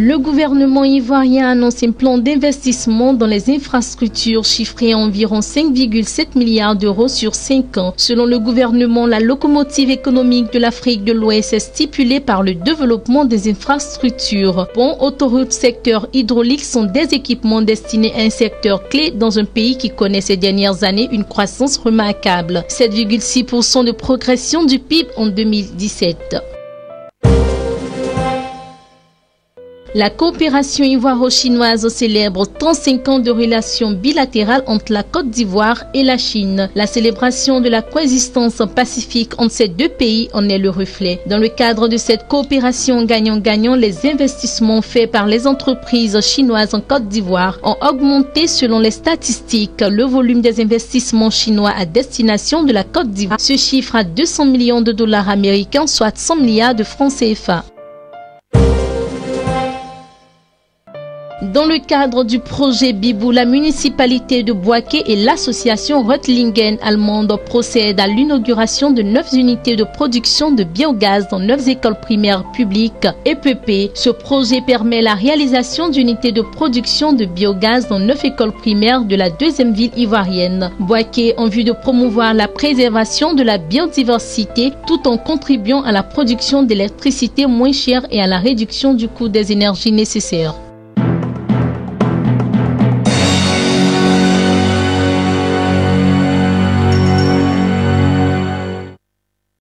Le gouvernement ivoirien annonce un plan d'investissement dans les infrastructures chiffré à environ 5,7 milliards d'euros sur 5 ans. Selon le gouvernement, la locomotive économique de l'Afrique de l'Ouest est stipulée par le développement des infrastructures. Ponts, autoroutes, secteurs hydrauliques sont des équipements destinés à un secteur clé dans un pays qui connaît ces dernières années une croissance remarquable. 7,6% de progression du PIB en 2017. La coopération ivoiro-chinoise célèbre 35 ans de relations bilatérales entre la Côte d'Ivoire et la Chine. La célébration de la coexistence pacifique entre ces deux pays en est le reflet. Dans le cadre de cette coopération gagnant-gagnant, les investissements faits par les entreprises chinoises en Côte d'Ivoire ont augmenté selon les statistiques. Le volume des investissements chinois à destination de la Côte d'Ivoire se chiffre à 200 millions de dollars américains, soit 100 milliards de francs CFA. Dans le cadre du projet Bibou, la municipalité de Bouaké et l'association Reutlingen allemande procèdent à l'inauguration de 9 unités de production de biogaz dans 9 écoles primaires publiques EPP. Ce projet permet la réalisation d'unités de production de biogaz dans 9 écoles primaires de la deuxième ville ivoirienne. Bouaké en vue de promouvoir la préservation de la biodiversité tout en contribuant à la production d'électricité moins chère et à la réduction du coût des énergies nécessaires.